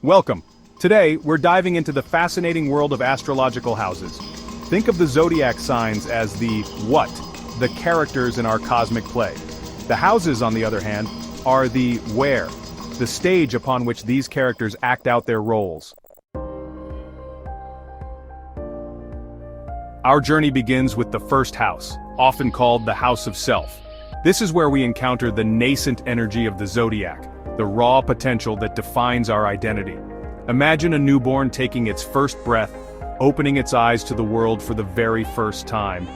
Welcome. Today, we're diving into the fascinating world of astrological houses. Think of the zodiac signs as the what, the characters in our cosmic play. The houses, on the other hand, are the where, the stage upon which these characters act out their roles. Our journey begins with the first house, often called the house of self. This is where we encounter the nascent energy of the zodiac, the raw potential that defines our identity. Imagine a newborn taking its first breath, opening its eyes to the world for the very first time.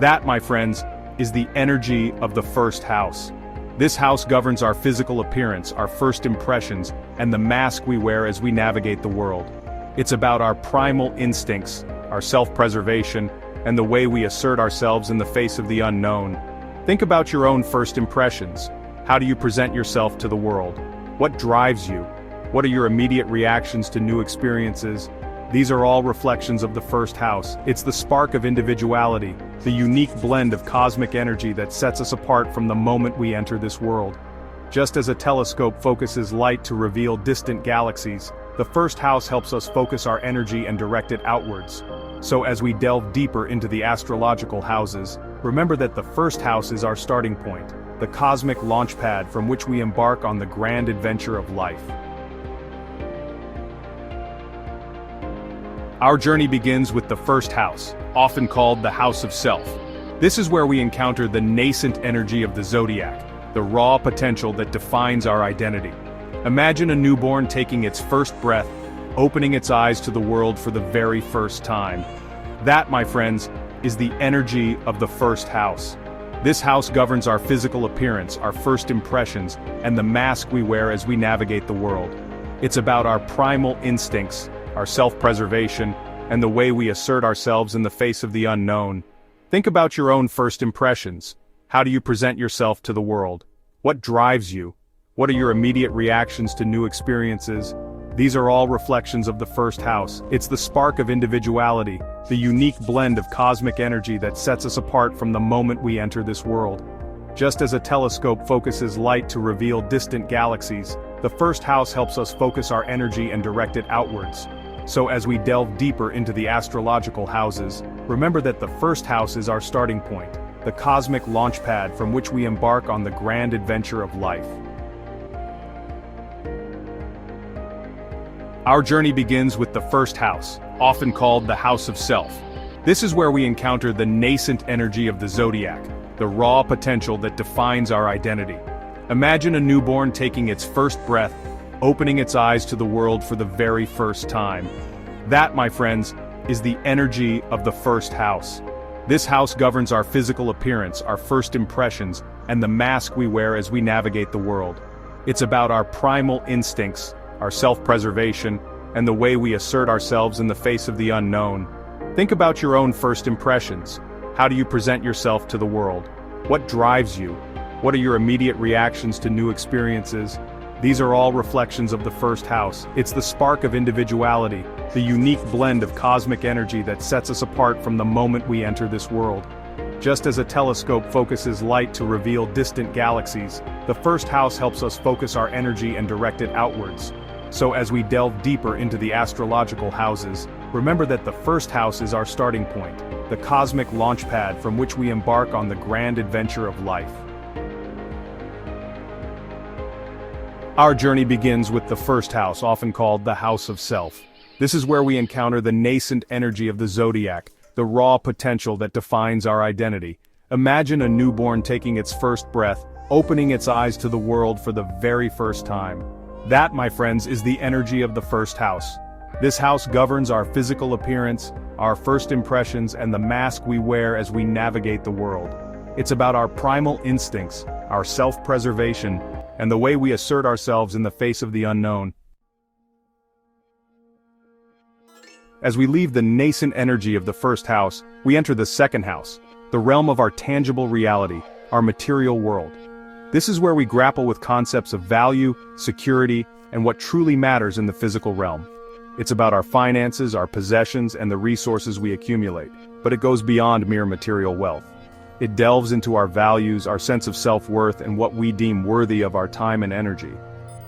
That, my friends, is the energy of the first house. This house governs our physical appearance, our first impressions, and the mask we wear as we navigate the world. It's about our primal instincts, our self-preservation, and the way we assert ourselves in the face of the unknown. Think about your own first impressions. How do you present yourself to the world? What drives you? What are your immediate reactions to new experiences? These are all reflections of the first house. It's the spark of individuality, the unique blend of cosmic energy that sets us apart from the moment we enter this world. Just as a telescope focuses light to reveal distant galaxies, the first house helps us focus our energy and direct it outwards. So as we delve deeper into the astrological houses, remember that the first house is our starting point, the cosmic launch pad from which we embark on the grand adventure of life. Our journey begins with the first house, often called the house of self. This is where we encounter the nascent energy of the zodiac, the raw potential that defines our identity. Imagine a newborn taking its first breath, opening its eyes to the world for the very first time. That, my friends, is the energy of the first house. This house governs our physical appearance, our first impressions, and the mask we wear as we navigate the world. It's about our primal instincts, our self-preservation, and the way we assert ourselves in the face of the unknown. Think about your own first impressions. How do you present yourself to the world? What drives you? What are your immediate reactions to new experiences? These are all reflections of the first house. It's the spark of individuality, the unique blend of cosmic energy that sets us apart from the moment we enter this world. Just as a telescope focuses light to reveal distant galaxies, the first house helps us focus our energy and direct it outwards. So as we delve deeper into the astrological houses, remember that the first house is our starting point, the cosmic launch pad from which we embark on the grand adventure of life. Our journey begins with the first house, often called the house of self. This is where we encounter the nascent energy of the zodiac, the raw potential that defines our identity. Imagine a newborn taking its first breath, opening its eyes to the world for the very first time. That, my friends, is the energy of the first house. This house governs our physical appearance, our first impressions, and the mask we wear as we navigate the world. It's about our primal instincts, our self-preservation, and the way we assert ourselves in the face of the unknown. Think about your own first impressions. How do you present yourself to the world? What drives you? What are your immediate reactions to new experiences? These are all reflections of the first house. It's the spark of individuality, the unique blend of cosmic energy that sets us apart from the moment we enter this world. Just as a telescope focuses light to reveal distant galaxies, the first house helps us focus our energy and direct it outwards. So as we delve deeper into the astrological houses, remember that the first house is our starting point, the cosmic launch pad from which we embark on the grand adventure of life. Our journey begins with the first house, often called the house of self. This is where we encounter the nascent energy of the zodiac, the raw potential that defines our identity. Imagine a newborn taking its first breath, opening its eyes to the world for the very first time. That, my friends, is the energy of the first house. This house governs our physical appearance, our first impressions, and the mask we wear as we navigate the world. It's about our primal instincts, our self-preservation, and the way we assert ourselves in the face of the unknown. As we leave the nascent energy of the first house, we enter the second house, the realm of our tangible reality, our material world. This is where we grapple with concepts of value, security, and what truly matters in the physical realm. It's about our finances, our possessions, and the resources we accumulate, but it goes beyond mere material wealth. It delves into our values, our sense of self-worth, and what we deem worthy of our time and energy.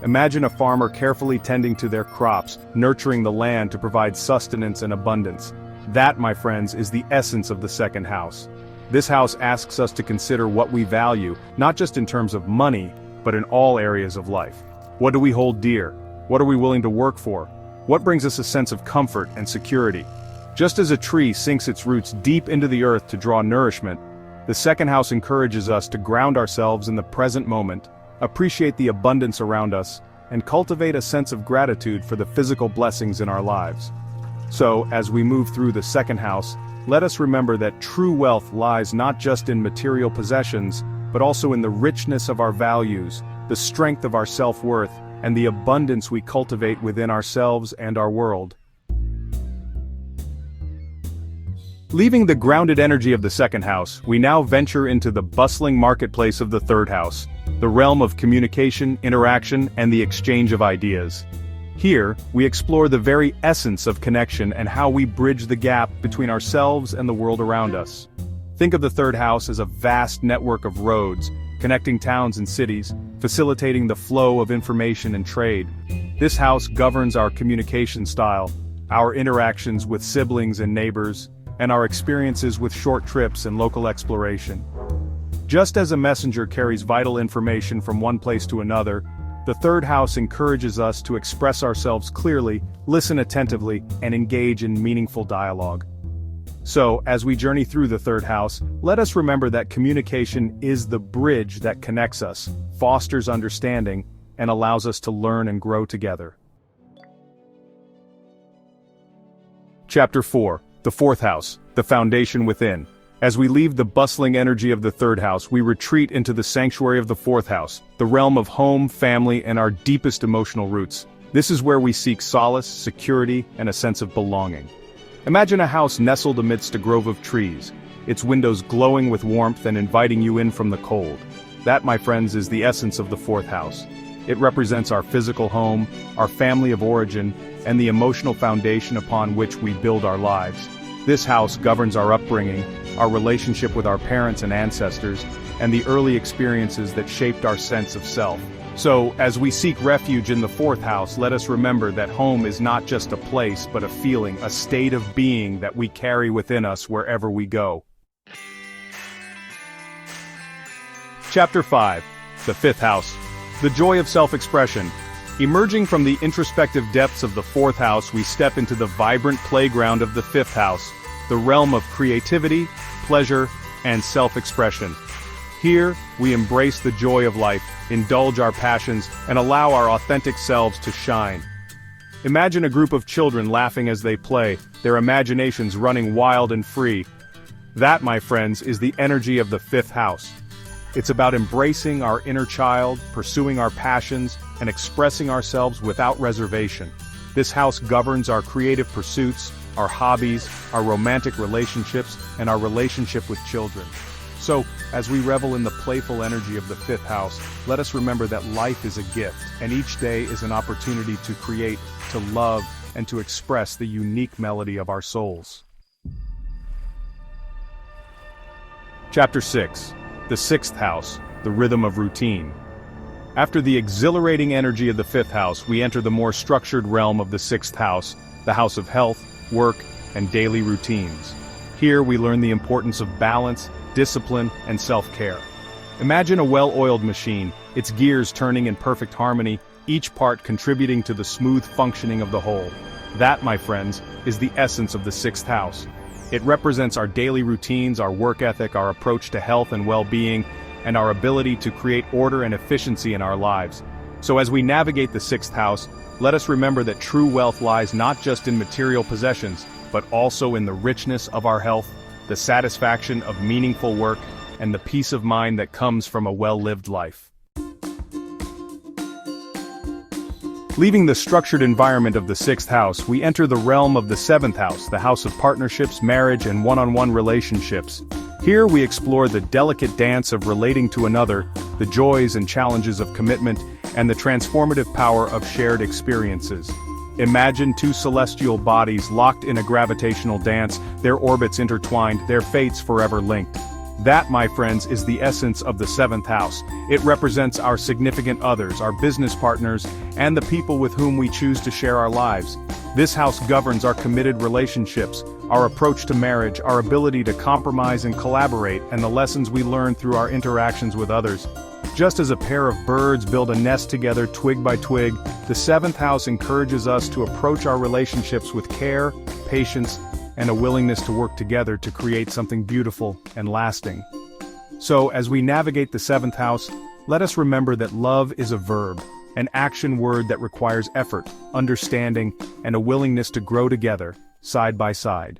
Imagine a farmer carefully tending to their crops, nurturing the land to provide sustenance and abundance. That, my friends, is the essence of the second house. This house asks us to consider what we value, not just in terms of money, but in all areas of life. What do we hold dear? What are we willing to work for? What brings us a sense of comfort and security? Just as a tree sinks its roots deep into the earth to draw nourishment, the second house encourages us to ground ourselves in the present moment, appreciate the abundance around us, and cultivate a sense of gratitude for the physical blessings in our lives. So, as we move through the second house, let us remember that true wealth lies not just in material possessions, but also in the richness of our values, the strength of our self-worth, and the abundance we cultivate within ourselves and our world. Leaving the grounded energy of the second house, we now venture into the bustling marketplace of the third house, the realm of communication, interaction, and the exchange of ideas. Here, we explore the very essence of connection and how we bridge the gap between ourselves and the world around us. Think of the third house as a vast network of roads, connecting towns and cities, facilitating the flow of information and trade. This house governs our communication style, our interactions with siblings and neighbors, and our experiences with short trips and local exploration. Just as a messenger carries vital information from one place to another, the third house encourages us to express ourselves clearly, listen attentively, and engage in meaningful dialogue. So, as we journey through the third house, let us remember that communication is the bridge that connects us, fosters understanding, and allows us to learn and grow together. Chapter 4. The fourth house, the foundation within. As we leave the bustling energy of the third house, we retreat into the sanctuary of the fourth house, the realm of home, family, and our deepest emotional roots. This is where we seek solace, security, and a sense of belonging. Imagine a house nestled amidst a grove of trees, its windows glowing with warmth and inviting you in from the cold. That, my friends, is the essence of the fourth house. It represents our physical home, our family of origin, and the emotional foundation upon which we build our lives. This house governs our upbringing, our relationship with our parents and ancestors, and the early experiences that shaped our sense of self. So, as we seek refuge in the fourth house, let us remember that home is not just a place but a feeling, a state of being that we carry within us wherever we go. Chapter 5. The fifth house. The joy of self-expression. Emerging from the introspective depths of the fourth house, we step into the vibrant playground of the fifth house, the realm of creativity, pleasure, and self-expression. Here, we embrace the joy of life, indulge our passions, and allow our authentic selves to shine. Imagine a group of children laughing as they play, their imaginations running wild and free. That, my friends, is the energy of the fifth house. It's about embracing our inner child, pursuing our passions, and expressing ourselves without reservation. This house governs our creative pursuits, our hobbies, our romantic relationships, and our relationship with children. So, as we revel in the playful energy of the fifth house, let us remember that life is a gift, and each day is an opportunity to create, to love, and to express the unique melody of our souls. Chapter 6. The sixth house, the rhythm of routine. After the exhilarating energy of the fifth house, we enter the more structured realm of the sixth house, the house of health, work, and daily routines. Here we learn the importance of balance, discipline, and self-care. Imagine a well-oiled machine, its gears turning in perfect harmony, each part contributing to the smooth functioning of the whole. That, my friends, is the essence of the sixth house. It represents our daily routines, our work ethic, our approach to health and well-being, and our ability to create order and efficiency in our lives. So as we navigate the sixth house, let us remember that true wealth lies not just in material possessions, but also in the richness of our health, the satisfaction of meaningful work, and the peace of mind that comes from a well-lived life. Leaving the structured environment of the sixth house, we enter the realm of the seventh house, the house of partnerships, marriage, and one-on-one relationships. Here we explore the delicate dance of relating to another, the joys and challenges of commitment, and the transformative power of shared experiences. Imagine two celestial bodies locked in a gravitational dance, their orbits intertwined, their fates forever linked. That, my friends, is the essence of the seventh house. It represents our significant others, our business partners, and the people with whom we choose to share our lives. This house governs our committed relationships, our approach to marriage, our ability to compromise and collaborate, and the lessons we learn through our interactions with others. Just as a pair of birds build a nest together twig by twig, the seventh house encourages us to approach our relationships with care, patience, and a willingness to work together to create something beautiful and lasting. So, as we navigate the seventh house, let us remember that love is a verb, an action word that requires effort, understanding, and a willingness to grow together, side by side.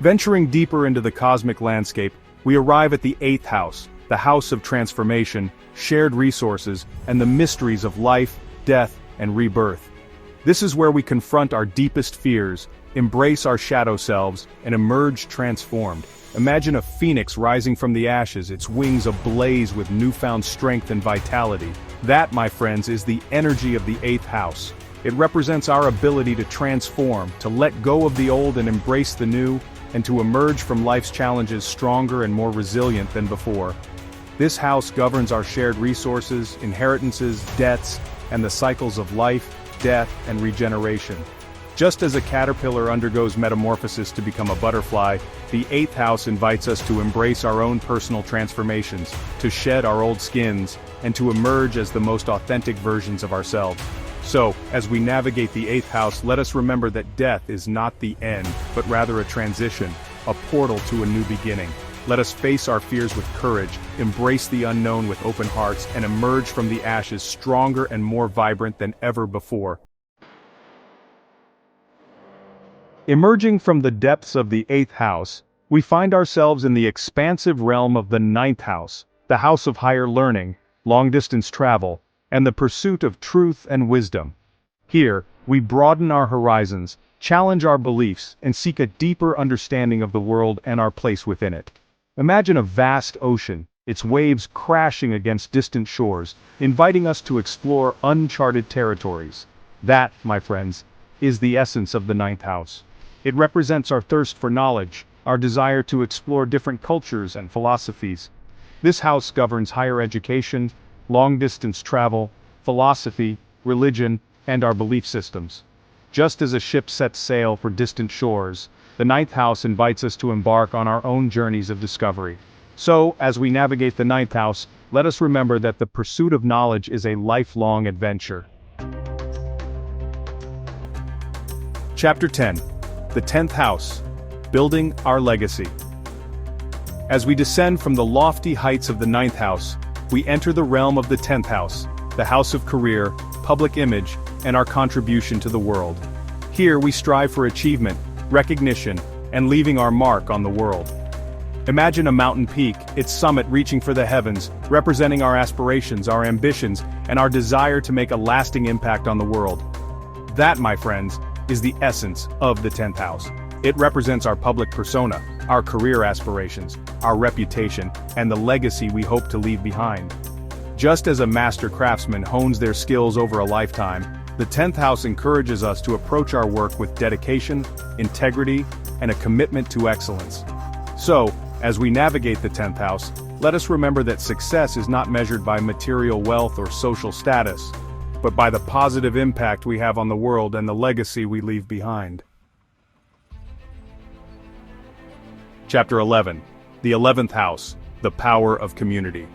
Venturing deeper into the cosmic landscape, we arrive at the eighth house, the house of transformation, shared resources, and the mysteries of life, death, and rebirth. This is where we confront our deepest fears, embrace our shadow selves, and emerge transformed. Imagine a phoenix rising from the ashes, its wings ablaze with newfound strength and vitality. That, my friends, is the energy of the eighth house. It represents our ability to transform, to let go of the old and embrace the new, and to emerge from life's challenges stronger and more resilient than before. This house governs our shared resources, inheritances, debts, and the cycles of life, death, and regeneration. Just as a caterpillar undergoes metamorphosis to become a butterfly, the eighth house invites us to embrace our own personal transformations, to shed our old skins, and to emerge as the most authentic versions of ourselves. So, as we navigate the eighth house, let us remember that death is not the end, but rather a transition, a portal to a new beginning. Let us face our fears with courage, embrace the unknown with open hearts, and emerge from the ashes stronger and more vibrant than ever before. Emerging from the depths of the eighth house, we find ourselves in the expansive realm of the ninth house, the house of higher learning, long-distance travel, and the pursuit of truth and wisdom. Here, we broaden our horizons, challenge our beliefs, and seek a deeper understanding of the world and our place within it. Imagine a vast ocean, its waves crashing against distant shores, inviting us to explore uncharted territories. That, my friends, is the essence of the ninth house. It represents our thirst for knowledge, our desire to explore different cultures and philosophies. This house governs higher education, long-distance travel, philosophy, religion, and our belief systems. Just as a ship sets sail for distant shores, the ninth house invites us to embark on our own journeys of discovery. So, as we navigate the ninth house, let us remember that the pursuit of knowledge is a lifelong adventure. Chapter 10. The 10th House. Building Our Legacy. As we descend from the lofty heights of the ninth house, we enter the realm of the 10th house, the house of career, public image, and our contribution to the world. Here we strive for achievement, recognition, and leaving our mark on the world. Imagine a mountain peak, its summit reaching for the heavens, representing our aspirations, our ambitions, and our desire to make a lasting impact on the world. That, my friends, is the essence of the 10th house. It represents our public persona, our career aspirations, our reputation, and the legacy we hope to leave behind. Just as a master craftsman hones their skills over a lifetime, the 10th house encourages us to approach our work with dedication, integrity, and a commitment to excellence. So, as we navigate the 10th house, let us remember that success is not measured by material wealth or social status, but by the positive impact we have on the world and the legacy we leave behind. Chapter 11. The 11th House, the Power of Community.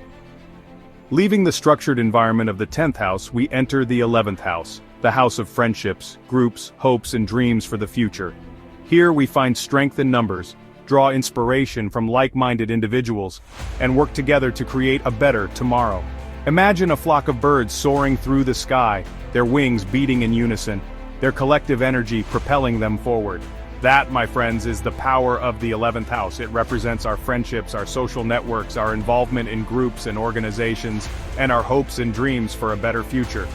Leaving the structured environment of the 10th house, we enter the 11th house, the house of friendships, groups, hopes, and dreams for the future. Here we find strength in numbers, draw inspiration from like-minded individuals, and work together to create a better tomorrow. Imagine a flock of birds soaring through the sky, their wings beating in unison, their collective energy propelling them forward. That, my friends, is the power of the 11th house. It represents our friendships, our social networks, our involvement in groups and organizations, and our hopes and dreams for a better future.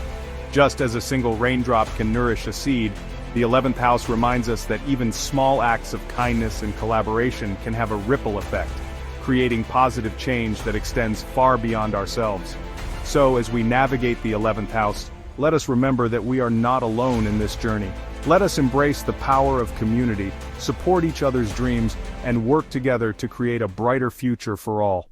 Just as a single raindrop can nourish a seed, the 11th house reminds us that even small acts of kindness and collaboration can have a ripple effect, creating positive change that extends far beyond ourselves. So, as we navigate the 11th house, let us remember that we are not alone in this journey. Let us embrace the power of community, support each other's dreams, and work together to create a brighter future for all.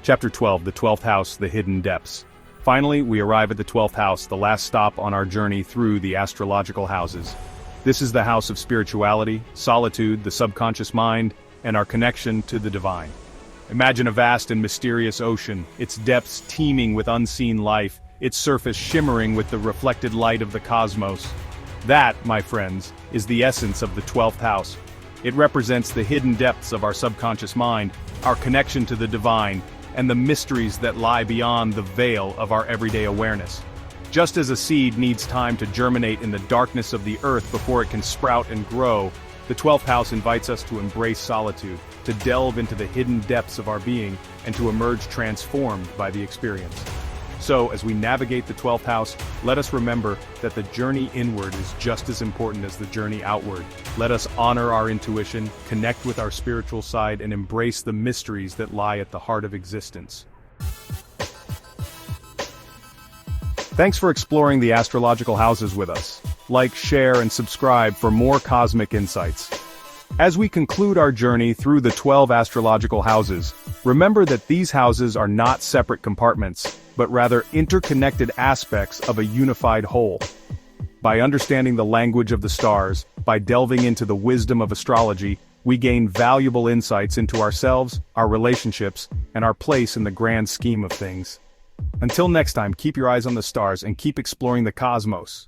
Chapter 12, the 12th house, the hidden depths. Finally, we arrive at the 12th house, the last stop on our journey through the astrological houses. This is the house of spirituality, solitude, the subconscious mind, and our connection to the divine. Imagine a vast and mysterious ocean, its depths teeming with unseen life, its surface shimmering with the reflected light of the cosmos. That, my friends, is the essence of the 12th house. It represents the hidden depths of our subconscious mind, our connection to the divine, and the mysteries that lie beyond the veil of our everyday awareness. Just as a seed needs time to germinate in the darkness of the earth before it can sprout and grow, the 12th house invites us to embrace solitude, to delve into the hidden depths of our being, and to emerge transformed by the experience. So, as we navigate the 12th house, let us remember that the journey inward is just as important as the journey outward. Let us honor our intuition, connect with our spiritual side, and embrace the mysteries that lie at the heart of existence. Thanks for exploring the astrological houses with us. Like, share, and subscribe for more cosmic insights. As we conclude our journey through the 12 astrological houses, remember that these houses are not separate compartments, but rather interconnected aspects of a unified whole. By understanding the language of the stars, by delving into the wisdom of astrology, we gain valuable insights into ourselves, our relationships, and our place in the grand scheme of things. Until next time, keep your eyes on the stars and keep exploring the cosmos.